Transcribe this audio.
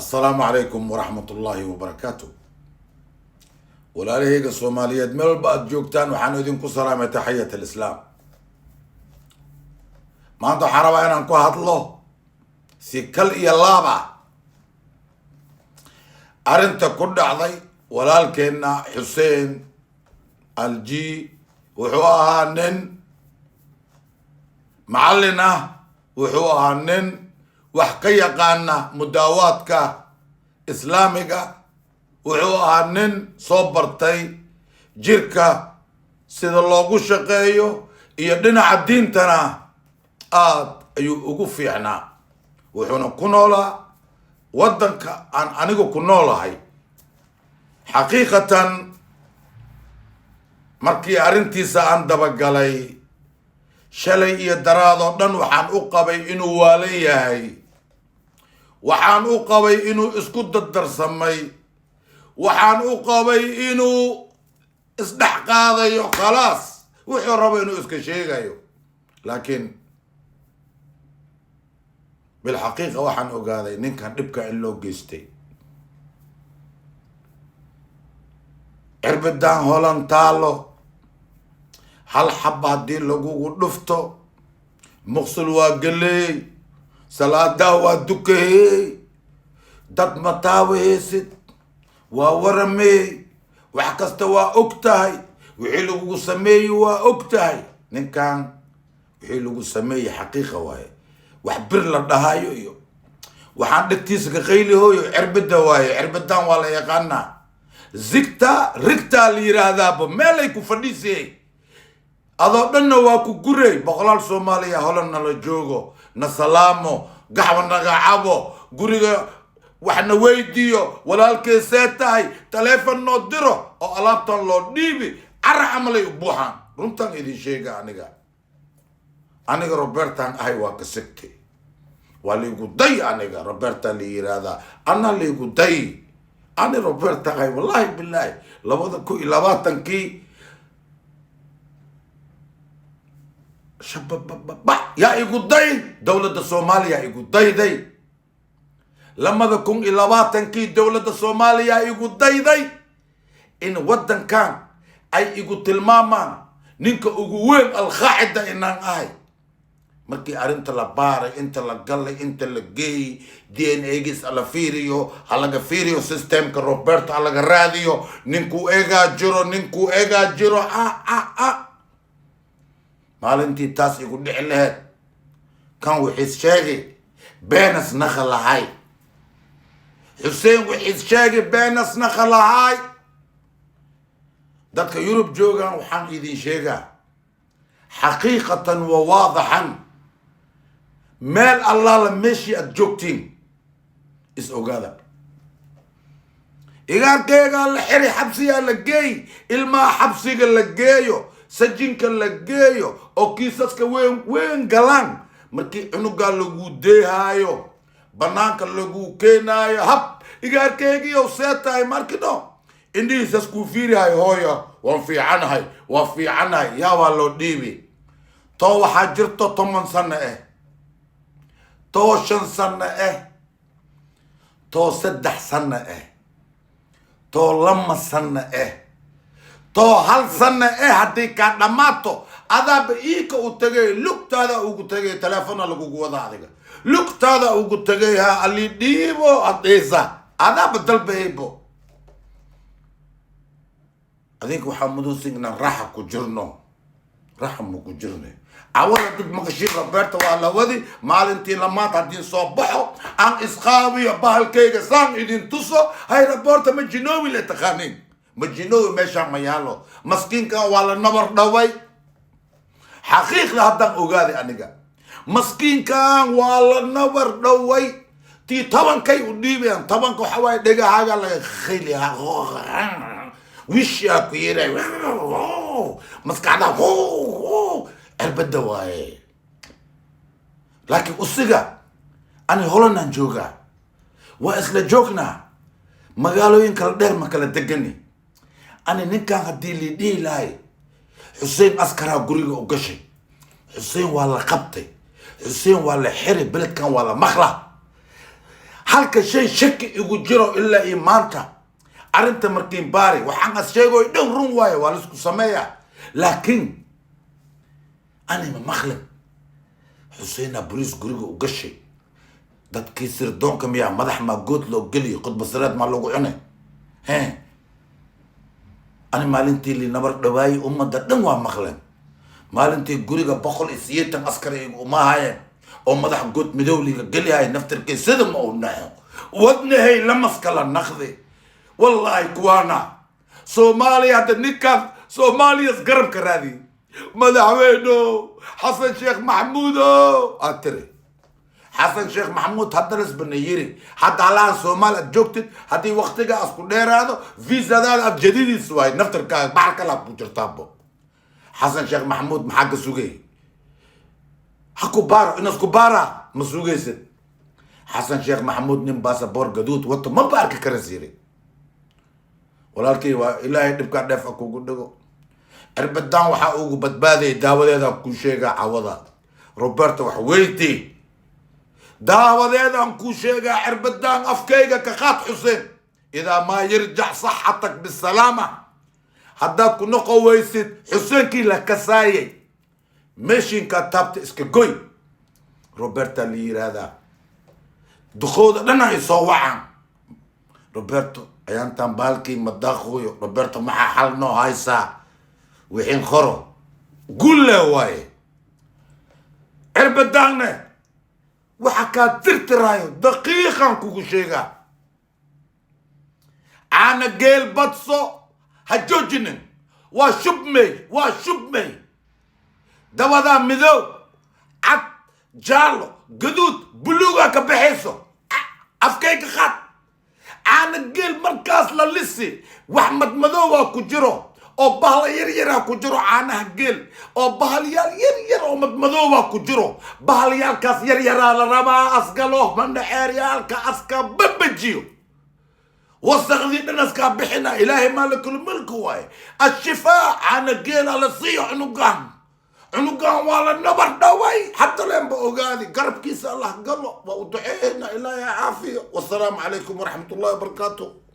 السلام عليكم ورحمة الله وبركاته. ولا لهيك الصوماليات مل بعد جوكتان وحنودين كسرامة تحية الإسلام. ما أنتو حربا أنا نكو هطلو سيكل يلابا أرنت كد عضي ولا الكينا حسين الجي وحوها نن معلنا وحوها نن وحكي قانا مداواتك إسلامك وحوها نن صوبرتي جيركا سيد الله شقيو يدنا الدين تنا أيو فيعنا وحونا كنولا ودنك أنيقو كنولا هاي حقيقة markii arintiisa aan dabagalay shalay iyo daraado dhan waxaan u qabay inuu waalan yahay waxaan u qabay inuu isku dardarsamay waxaan u qabay inuu isdhex qaadayo khalaas wuxuu rabo inuu iska sheegayo laakiin bil xaqiiqa waxaan ogaaday ninkan dhibka in loo geystay cirbadan holan taalo hal xaba haddii lagugu dhufto muqsul waa galeey salaadaa waa dukaheey dad mataawaheysid waa waramey wax kasta waa og tahay wixii lagugu sameeyey waa og tahay ninkan wixii lagu sameeyey xaqiiqa waaye wax bir la dhahayo iyo waxaan dhegtiisa ka qaylihooyo cirbada waaye cirbadan waa la yaqaanaa zigta rigta la yiraahdaaba meelay ku fadhiisay adoo dhanna waa ku guray boqolaal Soomaaliya holan nala joogo na salaamo gaxwa naga cabo guriga waxna weydiyo walaalkay seetahay telefoon noo diro oo alaabtan loo dhiibi ara amalay u buuxan runtan idin sheega aniga Robertan ahay waa ka sigtay waa liigu day aniga Robertan la yiraahdaa ana liigu day أنا روبرت هاي والله بالله لباتن كي شباب يا يقضي دولة الصومالية يقضي دي لما ذكون لباتن كي دولة الصومالية يقضي دي إن ودن كان أي يقول الماما نينك أقوين القاعدة إنان آي markii arinta la baaray inta la galay inta la geey DNA gis ala fiiriyo halaga fiiriyo systemka Roberto halaga raadiyo ninku ega jiro maalintii taas igu dhici lahayd kan wixii sheegay beenas nakhalahay Hussein wixii sheegay beenas nakhalahay dadka Yurub joogan waxaan idin sheegaa xaqiiqatan wa waadahan meel Allah la meeshii aad joogtiin is ogaada igaarkayga la xiri xabsiga la geey ilmaa xabsiga la geeyo sajinka la geeyo oo kiisaska weyn galaan markii cunuga lagu deehaayo banaanka lagu keenaayo hab igaarkaygiyo seetahay markido indiisas ku fiirihay hooyo waan fiicanahay yaa waa loo dhiibi to waxaa jirto 10 sano to 5 sano to 3 sano to 2 sano to 1 sano haddii ka dhamaato adaaba iika u tagay lugtaada ugu tagay telefoona lagugu wada adiga lugtaada ugu tagay ha ali dhiibo adeesa adaaba dalbaybo adink waxaa muduusigna raxa ku jirno raxa ma ku jirne awada dad maqashii Roberto waa la wadi maalintii lamaad hadii soo baxo aan isqaabiyo bahalkayga saan idin tuso hay Roberto ma jinoowi la taqaanin ma jinoowi meesha ma yaalo maskiinka waa la nabar dhaway xaqiiqda haddaan ogaaday aniga maskiinka waa la nabar dhaway tii 10 kay u dhiibeen 10 waxa way dhagahaaga laga khayliha وش يا كيري مسكعنا البدا واي لكن أصيغا أنا هولنا نجوغا وإسلا جوغنا مقالوين كالدير ما كلا دقني أنا نكا هدي لي دي لاي حسين أسكرا قريغا وقشي حسين ولا قبطي حسين ولا حري بلد كان ولا مخلا halka shay shaki igu jiro ilaa iimaanta arinta markiin baari waxaan as sheegoy dhan run waaye waa la isku sameeyaa laakiin ani ma maqlin Xuseena bariis guriga u gashay dadkii sirdoonka miyaa madax ma good loo geliyo khudba siraad ma lagu cunay ani maalintii li nabar dhawaay ummadda dhan waa maqleen maalintii guriga 180 askari uma haayeen oo madax good midowliga geliyahay naftirkii sida ma u naxo wadnahay lamaskala naqdi wallahi kuwana Soomaaliya hadda ninkan Soomaaliya garab ka raadi madaxweyno Xasan Sheekh Maxamuud atri حسن شيخ محمود هدرس بنيري حتى على الصومال جوكتت هدي وقتها اسكو ديرادو فيزا دا جديد سواي نفتر كا بارك الله بوجرتابو حسن شيخ محمود محق سوقي حكو بارا الناس كبارا مسوقي ست حسن شيخ محمود نم باسبور قدود وانت ما بارك كرسيري ولكن الهي دبكا دفعكو قدقو اربدان وحا اوغو بدبادي داوديدا كل شيء عوضا روبرتو وحويتي داوديدا كل شيء اربدان افكيغا كخات حسين اذا ما يرجع صحتك بالسلامة حداك كنو قويست حسين كي لكسايي ماشين كتبت اسكي روبرتا لير هذا دخول لنا يصوعا روبرتو ايان تنبالكي مداخويو روبرتو مع حالنو هايسا وحين خرو قول له واي اربدانا وحكا ترترايو دقيقا كوكو شيغا انا قيل بطسو هجوجنن وشبمي دوادا مذو عد جالو قدود بلوغا كبحيسو افكيك خط انا قيل مركز للسي واحمد مذوبا كجرو او بحل يريرا كجرو عانها قيل او بحل يرير او مذوبا كجرو بحل يالكاس يريرا لرما اسقلوه من حيريالكا اسكا ببجيو واستغذي الناس كابحنا الهي مالك الملك واي الشفاء عن قيل على صيح عنقان ولا النبر دواي حتى لين بوغادي قرب كيس الله قال له ودعينا الهي عافيه والسلام عليكم ورحمه الله وبركاته.